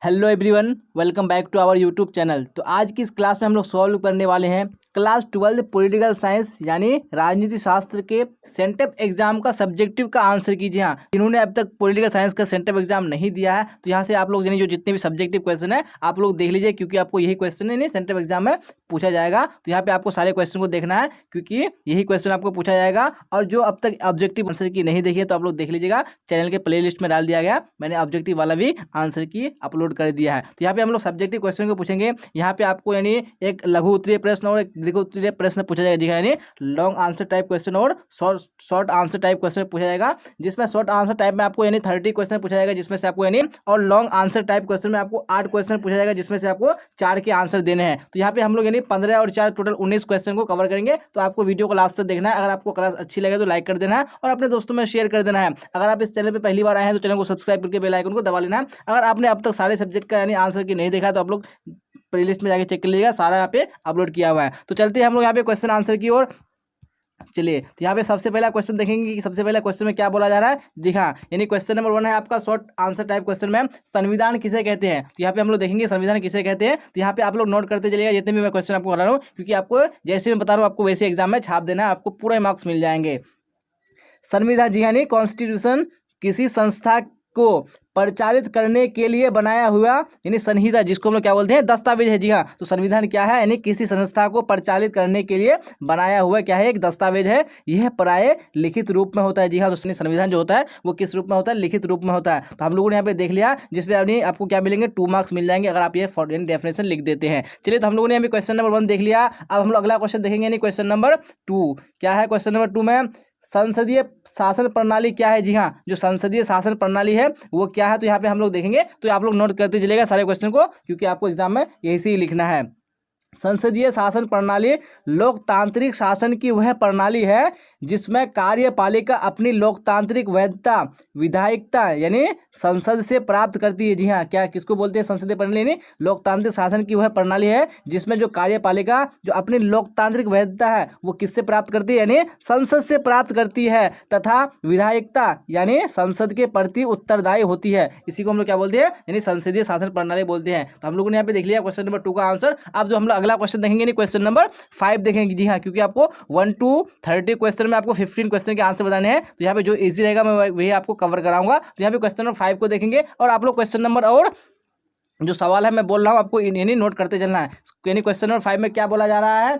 Hello everyone, welcome back to our YouTube channel. तो आज की इस क्लास में हम लोग सॉल्व करने वाले हैं क्लास 12 पॉलिटिकल साइंस यानी राजनीति शास्त्र के सेंटेप एग्जाम का सब्जेक्टिव का आंसर कीजिए। हाँ, जिन्होंने अब तक पॉलिटिकल साइंस का सेंटेप एग्जाम नहीं दिया है तो यहाँ से आप लोग यानी जो जितने भी सब्जेक्टिव क्वेश्चन है आप लोग देख लीजिए, क्योंकि आपको यही क्वेश्चन है नहीं सेंटेप एग्जाम में पूछा जाएगा। तो यहाँ पे आपको सारे क्वेश्चन को देखना है क्योंकि यही क्वेश्चन आपको पूछा जाएगा। और जो अब तक ऑब्जेक्टिव आंसर की नहीं देखी है तो आप लोग देख लीजिएगा, चैनल के प्ले लिस्ट में डाल दिया गया, मैंने ऑब्जेक्टिव वाला भी आंसर की अपलोड कर दिया है। तो यहाँ पे हम लोग सब्जेक्टिव क्वेश्चन को पूछेंगे। यहाँ पे आपको यानी एक लघु उत्तरीय प्रश्न और एक दीर्घ उत्तरीय प्रश्न पूछा जाएगा, यानी लॉन्ग आंसर टाइप क्वेश्चन और शॉर्ट आंसर टाइप क्वेश्चन पूछा जाएगा। जिसमें शॉर्ट आंसर टाइप में आपको यानी 30 क्वेश्चन पूछा जाएगा जिसमें से आपको यानी, और लॉन्ग आंसर टाइप क्वेश्चन में आपको 8 क्वेश्चन पूछा जाएगा जिसमें से आपको 4 के आंसर देने हैं। तो यहाँ पे हम लोग यानी 15 और 4 टोटल 19 क्वेश्चन को कवर करेंगे। तो आपको वीडियो को लास्ट तक देखना है। अगर आपको क्लास अच्छी लगे तो लाइक कर देना है और अपने दोस्तों में शेयर कर देना है। अगर आप इस चैनल पर पहली बार आए हैं तो चैनल को सब्सक्राइब करके बेल आइकन को दबा लेना है। अगर आपने अब तक सारे सब्जेक्ट का यानी आंसर की नहीं देखा तो आप लोग प्लेलिस्ट में जाके चेक कर लीजिएगा, सारा यहाँ पे अपलोड किया हुआ है। तो चलते हैं हम लोग यहाँ पे क्वेश्चन आंसर की ओर। चलिए, तो यहाँ पे सबसे पहला क्वेश्चन देखेंगे कि सबसे पहला क्वेश्चन में क्या बोला जा रहा है। जी हाँ, यानी क्वेश्चन नंबर 1 है आपका शॉर्ट आंसर टाइप क्वेश्चन में, संविधान किसे कहते हैं। तो यहाँ पे हम लोग देखेंगे संविधान किसे कहते हैं। तो यहाँ पे आप लोग नोट करते चलिएगा जितने भी मैं क्वेश्चन आपको करा रहा हूँ, क्योंकि आपको जैसे मैं बता रहा हूँ आपको वैसे एग्जाम में छाप देना है, आपको पूरे मार्क्स मिल जाएंगे। संविधान, जी हाँ, नहीं कॉन्स्टिट्यूशन किसी संस्था को परिचालित करने के लिए बनाया हुआ यानी संहिता, जिसको हम लोग क्या बोलते हैं, दस्तावेज है। जी हाँ, तो संविधान क्या है, यानी किसी संस्था को परिचालित करने के लिए बनाया हुआ क्या है, एक दस्तावेज है। यह प्राय लिखित रूप में होता है। जी हाँ, तो संविधान जो होता है वो किस रूप में होता है, लिखित रूप में होता है। तो हम लोगों ने यहाँ पे देख लिया, जिसपे आपको क्या मिलेंगे, 2 मार्क्स मिल जाएंगे अगर आप ये डेफिनेशन लिख देते हैं। चलिए, तो हम लोगों ने अभी क्वेश्चन नंबर 1 देख लिया। अब हम लोग अगला क्वेश्चन देखेंगे, यानी क्वेश्चन नंबर 2 क्या है। क्वेश्चन नंबर 2 में संसदीय शासन प्रणाली क्या है। जी हाँ, जो संसदीय शासन प्रणाली है वो क्या है, तो यहाँ पे हम लोग देखेंगे। तो आप लोग नोट करते चलेगा सारे क्वेश्चन को, क्योंकि आपको एग्जाम में यही से ही लिखना है। संसदीय शासन प्रणाली लोकतांत्रिक शासन की वह प्रणाली है जिसमें कार्यपालिका अपनी लोकतांत्रिक वैधता विधायिकता यानी संसद से प्राप्त करती है। जी हाँ, क्या किसको बोलते हैं, संसदीय प्रणाली यानी लोकतांत्रिक शासन की वह प्रणाली है जिसमें जो कार्यपालिका जो अपनी लोकतांत्रिक वैधता है वो किससे प्राप्त करती है, यानी संसद से प्राप्त करती है, तथा विधायिकता यानी संसद के प्रति उत्तरदायी होती है। इसी को हम लोग क्या बोलते हैं, यानी संसदीय शासन प्रणाली बोलते हैं। तो हम लोगों ने यहाँ पे देख लिया क्वेश्चन नंबर 2 का आंसर। अब जो हम लोग अगला क्वेश्चन देखेंगे, क्वेश्चन नंबर 5 देखेंगे। जी हाँ, क्योंकि आपको 1 to 30 क्वेश्चन में आपको 15 क्वेश्चन के आंसर बताने हैं। तो यहाँ पे जो इजी रहेगा मैं वही आपको कवर कराऊंगा। तो यहाँ पे क्वेश्चन नंबर 5 को देखेंगे और आप लोग क्वेश्चन नंबर और जो सवाल है मैं बोल रहा हूँ आपको यानी नोट करते चलना है। यानी क्वेश्चन नंबर 5 में क्या बोला जा रहा है,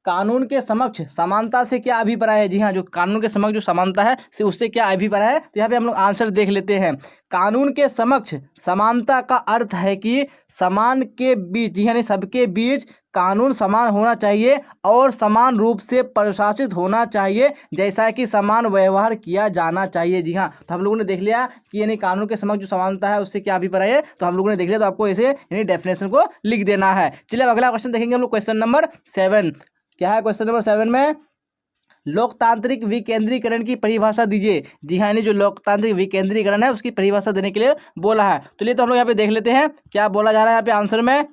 कानून के समक्ष समानता से क्या अभिप्राय है। जी हाँ, जो कानून के समक्ष जो समानता है से उससे क्या अभिप्राय है। तो यहाँ पे हम लोग आंसर देख लेते हैं। कानून के समक्ष समानता का अर्थ है कि समान के बीच यानी सबके बीच कानून समान होना चाहिए और समान रूप से प्रशासित होना चाहिए, जैसा कि समान व्यवहार किया जाना चाहिए। जी हाँ, तो हम लोगों ने देख लिया कि यानी कानून के समक्ष जो समानता है उससे क्या अभिप्राय है, तो हम लोगों ने देख लिया। तो आपको ऐसे यानी डेफिनेशन को लिख देना है। चलिए, अब अगला क्वेश्चन देखेंगे हम लोग, क्वेश्चन नंबर 7 क्या है। क्वेश्चन नंबर 7 में लोकतांत्रिक विकेंद्रीकरण की परिभाषा दीजिए। जी हाँ, यानी जो लोकतांत्रिक विकेंद्रीकरण है उसकी परिभाषा देने के लिए बोला है। चलिए, तो हम लोग यहाँ पे देख लेते हैं क्या बोला जा रहा है यहाँ पे आंसर में।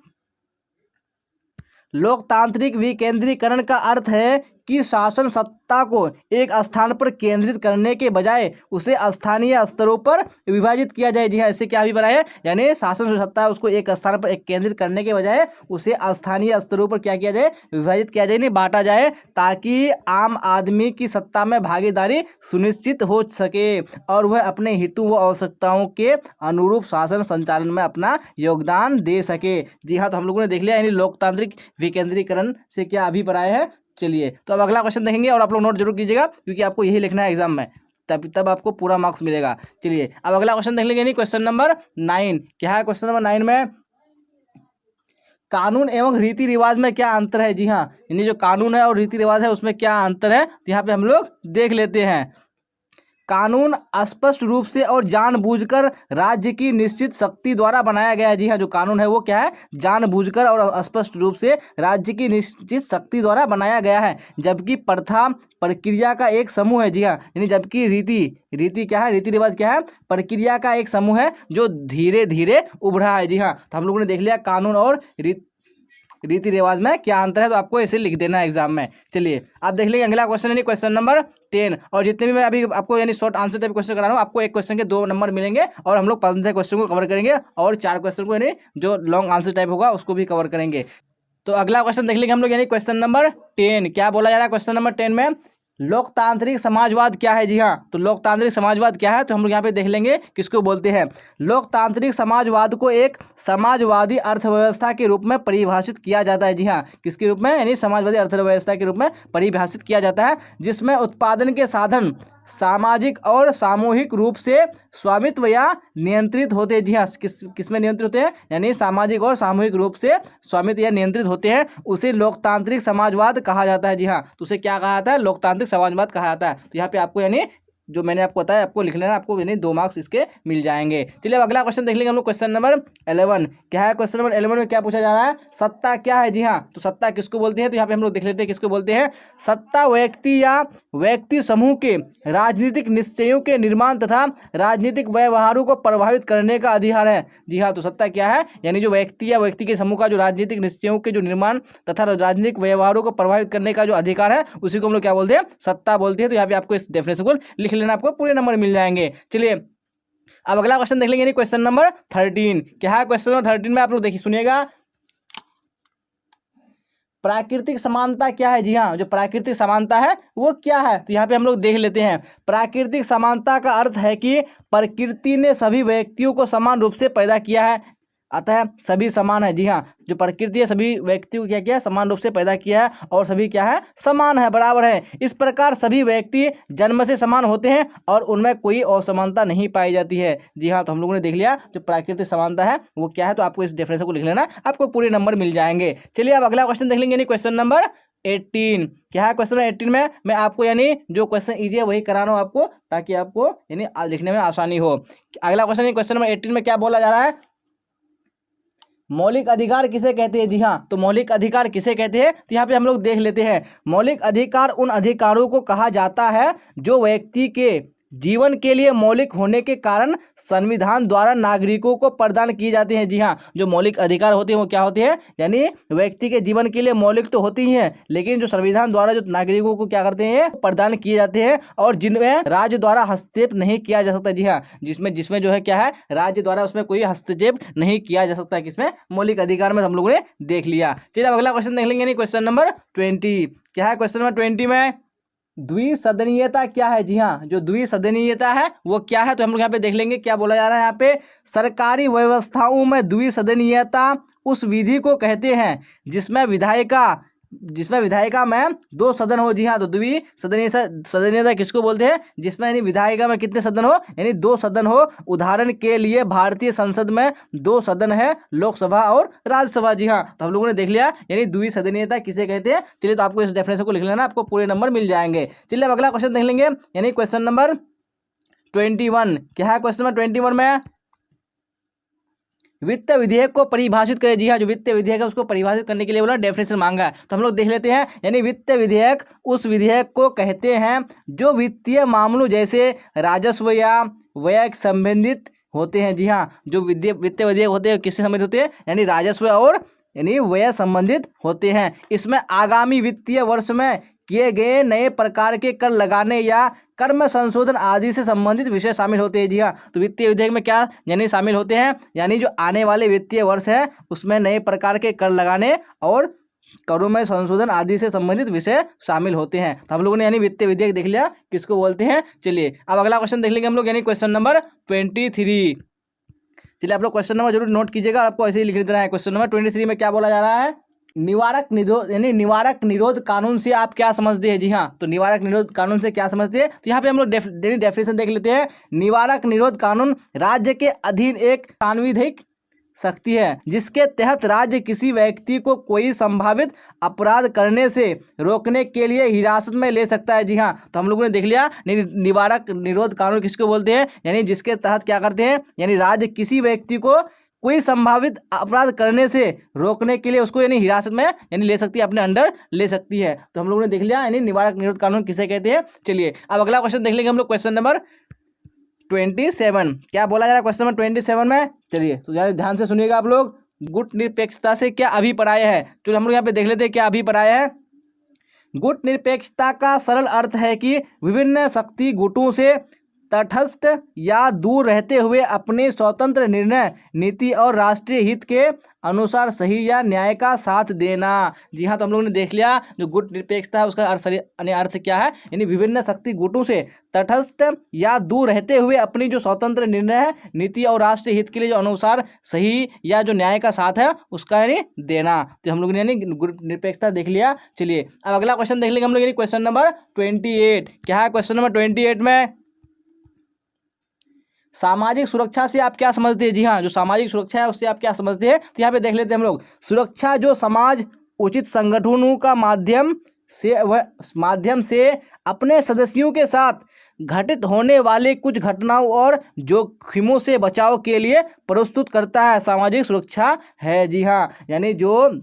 लोकतांत्रिक विकेंद्रीकरण का अर्थ है कि शासन सत्ता को एक स्थान पर केंद्रित करने के बजाय उसे स्थानीय स्तरों पर विभाजित किया जाए। जी हाँ, इससे क्या अभिप्राय है, यानी शासन जो सत्ता है उसको एक स्थान पर एक केंद्रित करने के बजाय उसे स्थानीय स्तरों पर क्या किया जाए, विभाजित किया जाए, नहीं बांटा जाए, ताकि आम आदमी की सत्ता में भागीदारी सुनिश्चित हो सके और वह अपने हितों व आवश्यकताओं के अनुरूप शासन संचालन में अपना योगदान दे सके। जी हाँ, तो हम लोगों ने देख लिया यानी लोकतांत्रिक विकेंद्रीकरण से क्या अभिप्राय है। चलिए, तो अब अगला क्वेश्चन देखेंगे और आप लोग नोट जरूर कीजिएगा, क्योंकि आपको यही लिखना है एग्जाम में, तब आपको पूरा मार्क्स मिलेगा। चलिए, अब अगला क्वेश्चन देख लेंगे, नहीं क्वेश्चन नंबर 9 क्या है। क्वेश्चन नंबर 9 में कानून एवं रीति रिवाज में क्या अंतर है। जी हाँ, यानी जो कानून है और रीति रिवाज है उसमें क्या अंतर है, तो यहाँ पे हम लोग देख लेते हैं। कानून स्पष्ट रूप से और जानबूझकर राज्य की निश्चित शक्ति द्वारा बनाया गया है। जी हाँ, जो कानून है वो क्या है, जानबूझकर और स्पष्ट रूप से राज्य की निश्चित शक्ति द्वारा बनाया गया है, जबकि प्रथा प्रक्रिया का एक समूह है। जी हाँ, यानी जबकि रीति क्या है, रीति रिवाज क्या है, प्रक्रिया का एक समूह है जो धीरे धीरे उभरा है। जी हाँ, तो हम लोगों ने देख लिया कानून और रीति रिवाज में क्या अंतर है, तो आपको इसे लिख देना है एग्जाम में। चलिए, आप देख लीजिए अगला क्वेश्चन है क्वेश्चन नंबर 10। और जितने भी मैं अभी आपको यानी शॉर्ट आंसर टाइप क्वेश्चन करा रहा हूँ, आपको एक क्वेश्चन के 2 नंबर मिलेंगे और हम लोग 15 क्वेश्चन को कवर करेंगे और 4 क्वेश्चन को यानी जो लॉन्ग आंसर टाइप होगा उसको भी कवर करेंगे। तो अगला क्वेश्चन देख लेंगे हम लोग, यानी क्वेश्चन नंबर 10। क्या बोला जा रहा है क्वेश्चन नंबर 10 में? लोकतांत्रिक समाजवाद क्या है? जी हाँ, तो लोकतांत्रिक समाजवाद क्या है तो हम लोग यहाँ पे देख लेंगे किसको बोलते हैं। लोकतांत्रिक समाजवाद को एक समाजवादी अर्थव्यवस्था के रूप में परिभाषित किया जाता है। जी हाँ, किसके रूप में? यानी समाजवादी अर्थव्यवस्था के रूप में परिभाषित किया जाता है, जिसमें उत्पादन के साधन सामाजिक और सामूहिक रूप से स्वामित्व या नियंत्रित होते हैं। जी हाँ, किसमें नियंत्रित होते हैं? यानी सामाजिक और सामूहिक रूप से स्वामित्व या नियंत्रित होते हैं, उसे लोकतांत्रिक समाजवाद कहा जाता है। जी हाँ, तो उसे क्या कहा जाता है? लोकतांत्रिक समाजवाद कहा जाता है। तो यहाँ पे आपको यानी जो मैंने आपको बताया आपको लिख लेना, आपको यानी 2 मार्क्स इसके मिल जाएंगे। चलिए अब अगला क्वेश्चन देख लेंगे हम लोग, क्वेश्चन नंबर 11। क्या है क्वेश्चन नंबर 11 में? क्या पूछा जा रहा है? सत्ता क्या है? जी हाँ, तो सत्ता किसको बोलते हैं? तो यहाँ पे हम लोग देख लेते हैं किसको बोलते हैं। सत्ता व्यक्ति या व्यक्ति समूह के राजनीतिक निश्चयों के निर्माण तथा राजनीतिक व्यवहारों को प्रभावित करने का अधिकार है। जी हाँ, तो सत्ता क्या है? यानी जो व्यक्ति या व्यक्ति के समूह का जो राजनीतिक निश्चयों के जो निर्माण तथा राजनीतिक व्यवहारों को प्रभावित करने का जो अधिकार है, उसी को हम लोग क्या बोलते हैं? सत्ता बोलते हैं। तो यहाँ पे आपको इस डेफिनेशन को लिख लेना, आपको पूरे नंबर मिल जाएंगे। चलिए अब अगला क्वेश्चन देख लेंगे, क्वेश्चन नंबर 13। क्या है क्वेश्चन नंबर 13 में? आप लोग देखिए सुनिएगा, प्राकृतिक समानता क्या है? जी हाँ, जो प्राकृतिक समानता है वो क्या है? तो यहाँ पे हम लोग देख लेते हैं। प्राकृतिक समानता का अर्थ है कि प्रकृति ने सभी व्यक्तियों को समान रूप से पैदा किया है, अतः सभी समान है। जी हाँ, जो प्रकृति है सभी व्यक्तियों को क्या किया है? समान रूप से पैदा किया है और सभी क्या है? समान है, बराबर है। इस प्रकार सभी व्यक्ति जन्म से समान होते हैं और उनमें कोई असमानता नहीं पाई जाती है। जी हाँ, तो हम लोगों ने देख लिया जो प्राकृतिक समानता है वो क्या है, तो आपको इस डेफिनेशन को लिख लेना, आपको पूरे नंबर मिल जाएंगे। चलिए अब अगला क्वेश्चन देख लेंगे, क्वेश्चन नंबर 18। क्या है क्वेश्चन नंबर 18 में? मैं आपको यानी जो क्वेश्चन इजी है वही करा रहा हूँ आपको, ताकि आपको यानी लिखने में आसानी हो। अगला क्वेश्चन क्वेश्चन नंबर 18 में क्या बोला जा रहा है? मौलिक अधिकार किसे कहते हैं? जी हाँ, तो मौलिक अधिकार किसे कहते हैं तो यहाँ पे हम लोग देख लेते हैं। मौलिक अधिकार उन अधिकारों को कहा जाता है जो व्यक्ति के जीवन के लिए मौलिक होने के कारण संविधान द्वारा नागरिकों को प्रदान किए जाते हैं। जी हाँ, जो मौलिक अधिकार होते हैं वो क्या होते हैं? यानी व्यक्ति के जीवन के लिए मौलिक तो होती ही हैं, लेकिन जो संविधान द्वारा जो नागरिकों को क्या करते हैं? प्रदान किए जाते हैं और जिनमें राज्य द्वारा हस्तक्षेप नहीं किया जा सकता। जी हाँ, जिसमें जो है क्या है? राज्य द्वारा उसमें कोई हस्तक्षेप नहीं किया जा सकता। किसमें? मौलिक अधिकार में हम लोगों ने देख लिया। चलिए अब अगला क्वेश्चन देख लेंगे, क्वेश्चन नंबर 20। क्या है क्वेश्चन नंबर 20 में? द्विसदनीयता क्या है? जी हाँ, जो द्विसदनीयता है वो क्या है तो हम लोग यहाँ पे देख लेंगे क्या बोला जा रहा है यहाँ पे। सरकारी व्यवस्थाओं में द्विसदनीयता उस विधि को कहते हैं जिसमें विधायिका में 2 सदन हो। जी हाँ, तो सदनीयता किसको बोलते हैं? जिसमें यानी विधायिका में कितने सदन हो? यानी 2 सदन हो। उदाहरण के लिए भारतीय संसद में 2 सदन है, लोकसभा और राज्यसभा। जी हाँ, तो हम लोगों ने देख लिया यानी द्विसदनीयता किसे कहते हैं। चलिए तो आपको इस डेफिनेशन को लिख लेना, आपको पूरे नंबर मिल जाएंगे। चलिए अब अगला क्वेश्चन देख लेंगे, यानी क्वेश्चन नंबर 21। क्या है क्वेश्चन नंबर 21 में? वित्त विधेयक को परिभाषित करें। जी हाँ, जो वित्त विधेयक है उसको परिभाषित करने के लिए बोला डेफिनेशन मांगा है, तो हम लोग देख लेते हैं। यानी वित्त विधेयक उस विधेयक को कहते हैं जो वित्तीय मामलों जैसे राजस्व या व्यय संबंधित होते हैं। जी हाँ, जो वित्त विधेयक होते हैं किससे संबंधित होते हैं? यानी राजस्व और यानी व्यय संबंधित होते हैं। इसमें आगामी वित्तीय वर्ष में किए गए नए प्रकार के कर लगाने या कर में संशोधन आदि से संबंधित विषय शामिल होते हैं। जी हाँ, तो वित्तीय विधेयक में क्या यानी शामिल होते हैं? यानी जो आने वाले वित्तीय वर्ष है उसमें नए प्रकार के कर लगाने और करों में संशोधन आदि से संबंधित विषय शामिल होते हैं। तो हम लोगों ने यानी वित्तीय विधेयक देख लिया किसको बोलते हैं। चलिए अब अगला क्वेश्चन देख लेंगे हम लोग, यानी क्वेश्चन नंबर 23। चलिए आप लोग क्वेश्चन नंबर जरूर नोट कीजिएगा, आपको ऐसे ही लिख देना है। क्वेश्चन नंबर 23 में क्या बोला जा रहा है? निवारक निरोध यानी निवारक निरोध कानून से आप क्या समझते हैं? जी हाँ, तो निवारक निरोध कानून से क्या समझते हैं तो यहाँ पे हम लोग डेफिनेशन देख लेते हैं। निवारक निरोध कानून राज्य के अधीन एक सांविधिक शक्ति है जिसके तहत राज्य किसी व्यक्ति को कोई संभावित अपराध करने से रोकने के लिए हिरासत में ले सकता है। जी हाँ, तो हम लोगों ने देख लिया निवारक निरोध कानून किसको बोलते हैं? यानी जिसके तहत क्या करते हैं? यानी राज्य किसी व्यक्ति को कोई संभावित अपराध करने से रोकने के लिए उसको यानी हिरासत में यानी ले सकती है, अपने अंडर ले सकती है। तो हम लोगों ने देख लिया यानी निवारक निरोध कानून किसे कहते हैं। चलिए अब अगला क्वेश्चन देख लेंगे हम लोग, क्वेश्चन नंबर 27। क्या बोला जा रहा है क्वेश्चन नंबर 27 में? चलिए तो यार ध्यान से सुनिएगा आप लोग। गुट निरपेक्षता से क्या अभिप्राय है? तो हम लोग यहाँ पे देख लेते हैं क्या अभिप्राय है। गुट निरपेक्षता का सरल अर्थ है कि विभिन्न शक्ति गुटों से तटस्थ या दूर रहते हुए अपने स्वतंत्र निर्णय, नीति और राष्ट्रीय हित के अनुसार सही या न्याय का साथ देना। जी हाँ, तो हम लोगों ने देख लिया जो गुट निरपेक्षता है उसका अर्थ क्या है, यानी विभिन्न शक्ति गुटों से तटस्थ या दूर रहते हुए अपनी जो स्वतंत्र निर्णय है, नीति और राष्ट्रीय हित के लिए जो अनुसार सही या जो न्याय का साथ है उसका यानी देना। तो हम लोगों ने यानी गुट निरपेक्षता देख लिया। चलिए अब अगला क्वेश्चन देख लेंगे हम लोग, यानी क्वेश्चन नंबर 28। क्या है क्वेश्चन नंबर 28 में? सामाजिक सुरक्षा से आप क्या समझते हैं? जी हाँ, जो सामाजिक सुरक्षा है उससे आप क्या समझते हैं, तो यहाँ पे देख लेते हैं हम लोग। सुरक्षा जो समाज उचित संगठनों का माध्यम से अपने सदस्यों के साथ घटित होने वाले कुछ घटनाओं और जोखिमों से बचाव के लिए प्रस्तुत करता है, सामाजिक सुरक्षा है। जी हाँ, यानी जो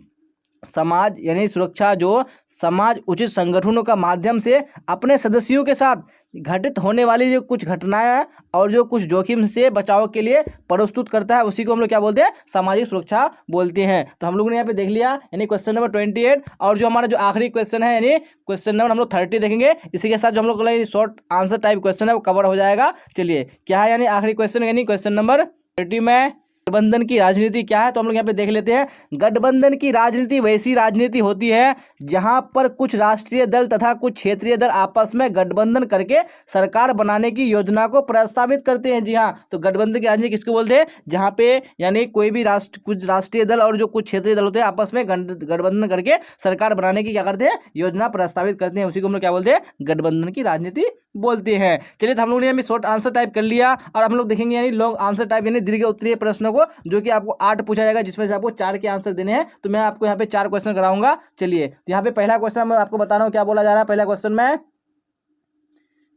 समाज यानी सुरक्षा जो समाज उचित संगठनों का माध्यम से अपने सदस्यों के साथ घटित होने वाली जो कुछ घटनाएं और जो कुछ जोखिम से बचाव के लिए प्रस्तुत करता है, उसी को हम लोग क्या बोलते हैं? सामाजिक सुरक्षा बोलते हैं। तो हम लोगों ने यहाँ पे देख लिया यानी क्वेश्चन नंबर 28। और जो हमारा जो आखिरी क्वेश्चन है यानी क्वेश्चन नंबर हम लोग 30 देखेंगे। इसी के साथ जो हम लोग शॉर्ट आंसर टाइप क्वेश्चन है वो कवर हो जाएगा। चलिए क्या है यानी आखिरी क्वेश्चन, यानी क्वेश्चन नंबर 30 में गठबंधन की राजनीति क्या है, तो हम लोग यहाँ पे देख लेते हैं। गठबंधन की राजनीति वैसी राजनीति होती है जहां पर कुछ राष्ट्रीय दल तथा कुछ क्षेत्रीय दल आपस में गठबंधन करके सरकार बनाने की योजना को प्रस्तावित करते हैं। जी हाँ, तो गठबंधन की राजनीति किसको बोलते हैं? जहां पे यानी कोई भी कुछ राष्ट्रीय दल और जो कुछ क्षेत्रीय दल होते हैं आपस में गठबंधन करके सरकार बनाने की क्या करते हैं? योजना प्रस्तावित करते हैं, उसी को हम लोग क्या बोलते हैं? गठबंधन की राजनीति बोलते हैं। चलिए तो हम लोगों ने शॉर्ट आंसर टाइप कर लिया और हम लोग देखेंगे यानी लॉन्ग आंसर टाइप यानी दीर्घ उत्तरीय प्रश्नों को, जो कि आपको 8 पूछा जाएगा, जिसमें से आपको 4 के आंसर देने हैं। तो मैं आपको यहाँ पे 4 क्वेश्चन कराऊंगा। चलिए तो यहाँ पे पहला क्वेश्चन मैं आपको बता रहा हूँ क्या बोला जा रहा है पहला क्वेश्चन में,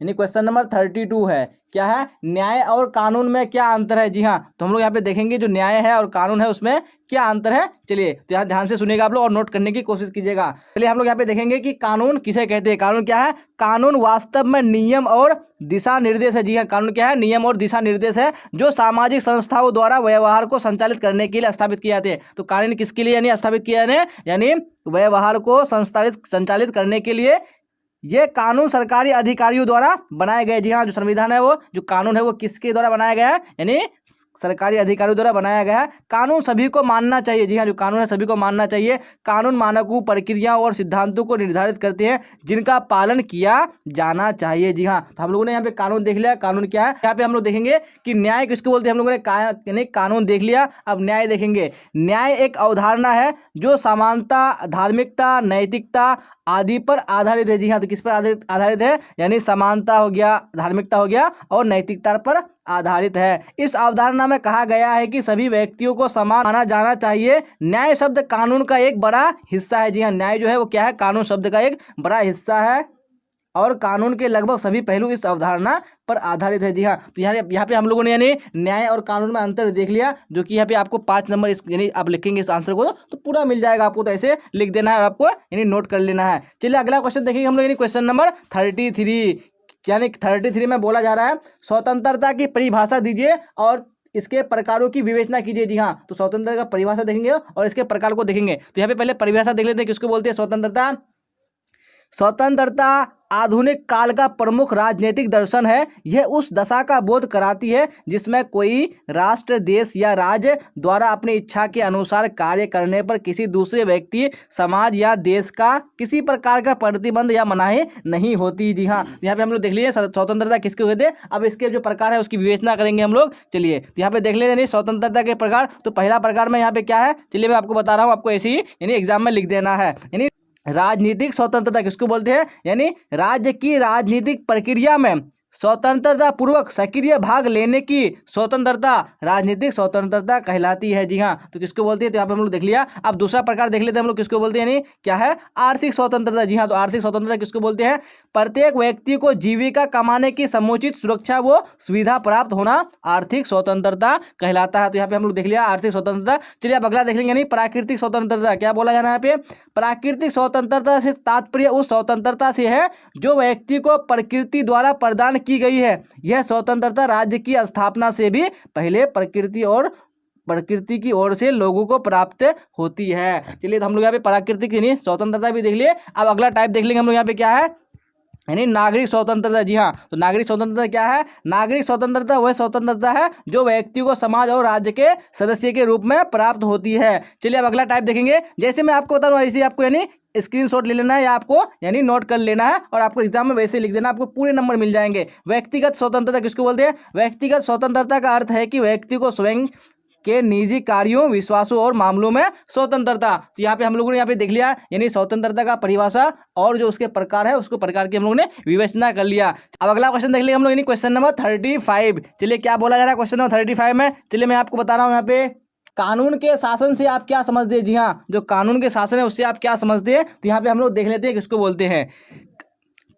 यानी क्वेश्चन नंबर 32 है। क्या है? न्याय और कानून में क्या अंतर है? जी हाँ, तो हम लोग यहाँ पे देखेंगे जो न्याय है और कानून है उसमें क्या अंतर है। चलिए तो यहाँ ध्यान से सुनिएगा आप लोग और नोट करने की कोशिश कीजिएगा। चलिए हम लोग यहाँ पे देखेंगे कि कानून किसे कहते हैं। कानून क्या है? कानून वास्तव में नियम और दिशा निर्देश है। जी हाँ, कानून क्या है? नियम और दिशा निर्देश है जो सामाजिक संस्थाओं द्वारा व्यवहार को संचालित करने के लिए स्थापित किए जाते हैं। तो कानून किसके लिए यानी स्थापित किया है? यानी व्यवहार को संचालित करने के लिए ये कानून सरकारी अधिकारियों द्वारा बनाए गए। जी हाँ, जो संविधान है वो जो कानून है वो किसके द्वारा बनाया गया है? यानी सरकारी अधिकारियों द्वारा बनाया गया है। कानून सभी को मानना चाहिए। जी हाँ, जो कानून है सभी को मानना चाहिए। कानून मानकों, प्रक्रियाओं और सिद्धांतों को निर्धारित करते हैं जिनका पालन किया जाना चाहिए। जी हाँ, तो हम लोगों ने यहाँ पे कानून देख लिया। कानून क्या है? यहाँ पे हम लोग देखेंगे कि न्याय किसको बोलते हैं। हम लोगों ने कानून देख लिया, अब न्याय देखेंगे। न्याय एक अवधारणा है जो समानता, धार्मिकता, नैतिकता आदि पर आधारित है। जी हाँ, तो किस पर आधारित है? यानी समानता हो गया, धार्मिकता हो गया और नैतिकता पर आधारित है। इस अवधारणा में कहा गया है कि सभी व्यक्तियों को समान माना जाना चाहिए। न्याय शब्द कानून का एक बड़ा हिस्सा है। जी हाँ, न्याय जो है वो क्या है? कानून शब्द का एक बड़ा हिस्सा है और कानून के लगभग सभी पहलू इस अवधारणा पर आधारित है। जी हाँ, तो यहाँ पे हम लोगों ने यानी न्याय और कानून में अंतर देख लिया, जो कि यहाँ पे आपको 5 नंबर यानी आप लिखेंगे इस आंसर को तो पूरा मिल जाएगा आपको। तो ऐसे लिख देना है और आपको यानी नोट कर लेना है। चलिए अगला क्वेश्चन देखेंगे हम लोग, यानी क्वेश्चन नंबर 33। यानी 33 में बोला जा रहा है स्वतंत्रता की परिभाषा दीजिए और इसके प्रकारों की विवेचना कीजिए। जी हाँ, तो स्वतंत्रता का परिभाषा देखेंगे और इसके प्रकार को देखेंगे। तो यहाँ पे पहले परिभाषा देख लेते हैं, किसको बोलते हैं स्वतंत्रता। स्वतंत्रता आधुनिक काल का प्रमुख राजनीतिक दर्शन है। यह उस दशा का बोध कराती है जिसमें कोई राष्ट्र, देश या राज्य द्वारा अपनी इच्छा के अनुसार कार्य करने पर किसी दूसरे व्यक्ति, समाज या देश का किसी प्रकार का प्रतिबंध या मनाही नहीं होती। जी हाँ, यहाँ पे हम लोग देख लिए स्वतंत्रता किसके हुए थे। अब इसके जो प्रकार है उसकी विवेचना करेंगे हम लोग। चलिए यहाँ पे देख लेते हैं स्वतंत्रता के प्रकार। तो पहला प्रकार में यहाँ पे क्या है, चलिए मैं आपको बता रहा हूँ, आपको ऐसे ही यानी एग्जाम में लिख देना है। यानी राजनीतिक स्वतंत्रता किसको बोलते हैं? यानी राज्य की राजनीतिक प्रक्रिया में स्वतंत्रता पूर्वक सक्रिय भाग लेने की स्वतंत्रता राजनीतिक स्वतंत्रता कहलाती है। जी हाँ, तो किसको बोलते हैं? तो यहाँ पे हम लोग देख लिया। अब दूसरा प्रकार देख लेते हैं हम लोग, किसको बोलते हैं? यानी क्या है? आर्थिक स्वतंत्रता। जी हाँ, तो आर्थिक स्वतंत्रता किसको बोलते हैं? प्रत्येक व्यक्ति को जीविका कमाने की समुचित सुरक्षा व सुविधा प्राप्त होना आर्थिक स्वतंत्रता कहलाता है। तो यहाँ पे हम लोग देख लिया आर्थिक स्वतंत्रता। चलिए अब अगला देख लेंगे, यानी प्राकृतिक स्वतंत्रता। क्या बोला जा रहा है यहाँ पे? प्राकृतिक स्वतंत्रता से तात्पर्य उस स्वतंत्रता से है जो व्यक्ति को प्रकृति द्वारा प्रदान की गई है। यह स्वतंत्रता राज्य की स्थापना से भी पहले प्रकृति और प्रकृति की ओर से लोगों को प्राप्त होती है। चलिए, तो हम लोग यहाँ पे प्राकृतिक यानी स्वतंत्रता भी देख लिए। अब अगला टाइप देख लेंगे हम लोग यहाँ पे क्या है, यानी नागरिक स्वतंत्रता। जी हाँ, तो नागरिक स्वतंत्रता क्या है? नागरिक स्वतंत्रता वह स्वतंत्रता है जो व्यक्ति को समाज और राज्य के सदस्य के रूप में प्राप्त होती है। चलिए, अब अगला टाइप देखेंगे। जैसे मैं आपको बता रहा हूँ ऐसे आपको यानी स्क्रीनशॉट ले लेना है या आपको यानी नोट कर लेना है और आपको एग्जाम में वैसे लिख देना, आपको पूरे नंबर मिल जाएंगे। व्यक्तिगत स्वतंत्रता किसको बोलते हैं? व्यक्तिगत स्वतंत्रता का अर्थ है कि व्यक्ति को स्वयं के निजी कार्यों, विश्वासों और मामलों में स्वतंत्रता। तो यहाँ पे हम लोगों ने यहाँ पे देख लिया यानी स्वतंत्रता का परिभाषा और जो उसके प्रकार है उसको प्रकार की हम लोगों ने विवेचना कर लिया। अब अगला क्वेश्चन देख लिया हम लोग, यानी क्वेश्चन नंबर 35। चलिए, क्या बोला जा रहा है क्वेश्चन नंबर 35 में? चलिए, मैं आपको बता रहा हूँ यहाँ पे कानून के शासन से आप क्या समझते हैं। जी हाँ, जो कानून के शासन है उससे आप क्या समझते हैं, तो यहाँ पे हम लोग देख लेते हैं किसको बोलते हैं।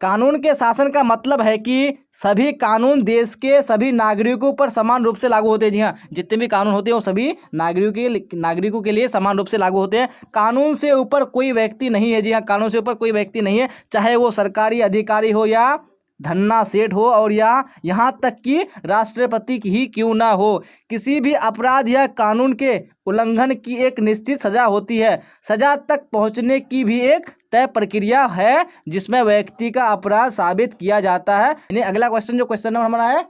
कानून के शासन का मतलब है कि सभी कानून देश के सभी नागरिकों पर समान रूप से लागू होते हैं। जी हाँ, जितने भी कानून होते हैं वो सभी नागरिकों के लिए समान रूप से लागू होते हैं। कानून से ऊपर कोई व्यक्ति नहीं है। जी हाँ, कानून से ऊपर कोई व्यक्ति नहीं है, चाहे वो सरकारी अधिकारी हो या धन्ना सेठ हो और या यहाँ तक कि राष्ट्रपति ही क्यों ना हो। किसी भी अपराध या कानून के उल्लंघन की एक निश्चित सजा होती है। सजा तक पहुँचने की भी एक तय प्रक्रिया है जिसमें व्यक्ति का अपराध साबित किया जाता है। यानी अगला क्वेश्चन जो क्वेश्चन नंबर हमारा है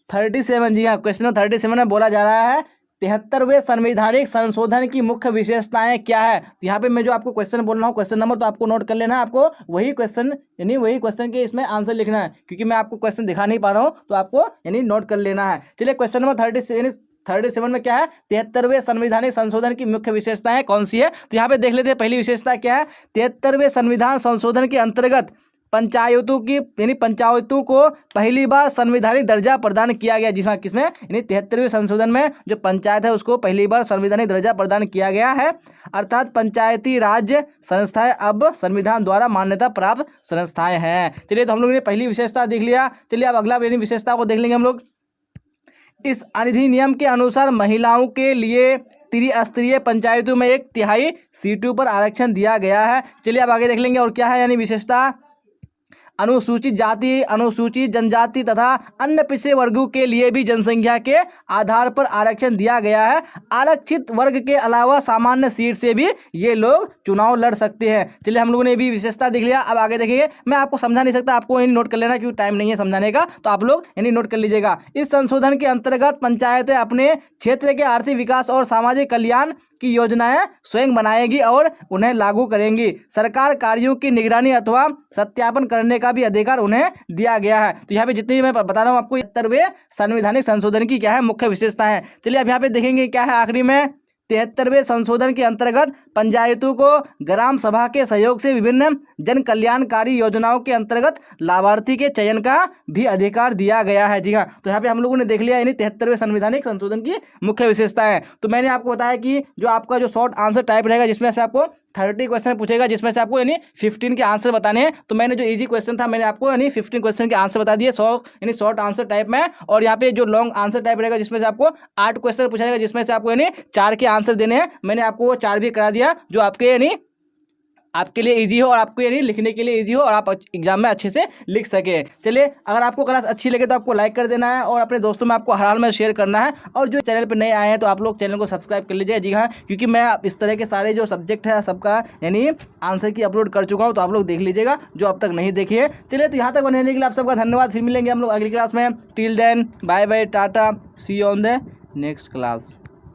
37। जी हाँ, क्वेश्चन नंबर 37 में बोला जा रहा है 73वें संवैधानिक संशोधन की मुख्य विशेषताएं क्या है। तो यहाँ पे मैं जो आपको क्वेश्चन बोल रहा हूँ क्वेश्चन नंबर, तो आपको नोट कर लेना है। आपको वही क्वेश्चन यानी वही क्वेश्चन के इसमें आंसर लिखना है, क्योंकि मैं आपको क्वेश्चन दिखा नहीं पा रहा हूँ, तो आपको यानी नोट कर लेना है। चलिए, क्वेश्चन नंबर 37 में क्या है? 73वें संवैधानिक संशोधन की मुख्य विशेषताएं कौन सी है? तो यहाँ पे देख लेते हैं पहली विशेषता क्या है। 73वें संविधान संशोधन के अंतर्गत पंचायतों को पहली बार संवैधानिक दर्जा प्रदान किया गया। जिसमें किसमें यानी 73वें संशोधन में जो पंचायत है उसको पहली बार संवैधानिक दर्जा प्रदान किया गया है, अर्थात पंचायती राज संस्थाएं अब संविधान द्वारा मान्यता प्राप्त संस्थाएं हैं। चलिए, तो हम लोगों ने पहली विशेषता देख लिया। चलिए, अब अगला यानी विशेषता को देख लेंगे हम लोग। इस अधिनियम के अनुसार महिलाओं के लिए त्रिस्तरीय पंचायतों में 1/3 सीटों पर आरक्षण दिया गया है। चलिए, अब आगे देख लेंगे और क्या है यानी विशेषता। अनुसूचित जाति, अनुसूचित जनजाति तथा अन्य पिछड़े वर्गों के लिए भी जनसंख्या के आधार पर आरक्षण दिया गया है। आरक्षित वर्ग के अलावा सामान्य सीट से भी ये लोग चुनाव लड़ सकते हैं। चलिए, हम लोगों ने भी विशेषता देख लिया। अब आगे देखेंगे, मैं आपको समझा नहीं सकता, आपको यानी नोट कर लेना क्योंकि टाइम नहीं है समझाने का, तो आप लोग यानी नोट कर लीजिएगा। इस संशोधन के अंतर्गत पंचायतें अपने क्षेत्र के आर्थिक विकास और सामाजिक कल्याण की योजनाएं स्वयं बनाएगी और उन्हें लागू करेंगी। सरकार कार्यों की निगरानी अथवा सत्यापन करने का भी अधिकार उन्हें दिया गया है। तो यहाँ पे जितनी मैं बता रहा हूँ आपको 73वें संवैधानिक संशोधन की क्या है मुख्य विशेषता है। चलिए, अब यहाँ पे देखेंगे क्या है आखिरी में। 73वें संशोधन के अंतर्गत पंचायतों को ग्राम सभा के सहयोग से विभिन्न जन कल्याणकारी योजनाओं के अंतर्गत लाभार्थी के चयन का भी अधिकार दिया गया है। जी हाँ, तो यहाँ पे हम लोगों ने देख लिया यानी 73वें संवैधानिक संशोधन की मुख्य विशेषताएं। तो मैंने आपको बताया कि जो आपका जो शॉर्ट आंसर टाइप रहेगा जिसमें से आपको 30 क्वेश्चन पूछेगा, जिसमें से आपको यानी 15 के आंसर बताने हैं। तो मैंने जो इजी क्वेश्चन था मैंने आपको यानी 15 क्वेश्चन के आंसर बता दिए 100 यानी शॉर्ट आंसर टाइप में। और यहाँ पे जो लॉन्ग आंसर टाइप रहेगा जिसमें से आपको 8 क्वेश्चन पूछा जाएगा, जिसमें से आपको यानी 4 के आंसर देने हैं। मैंने आपको वो 4 भी करा दिया जो आपके यानी आपके लिए इजी हो और आपको यानी लिखने के लिए इजी हो और आप एग्जाम में अच्छे से लिख सके। चलिए, अगर आपको क्लास अच्छी लगे तो आपको लाइक कर देना है और अपने दोस्तों में आपको हर हाल में शेयर करना है। और जो चैनल पर नए आए हैं तो आप लोग चैनल को सब्सक्राइब कर लीजिए। जी हाँ, क्योंकि मैं इस तरह के सारे जो सब्जेक्ट है सबका यानी आंसर की अपलोड कर चुका हूँ, तो आप लोग देख लीजिएगा जो अब तक नहीं देखिए। चलिए, तो यहाँ तक बनने के लिए आप सबका धन्यवाद। फिर मिलेंगे हम लोग अगली क्लास में। Till then bye bye, tata, see you on the next class.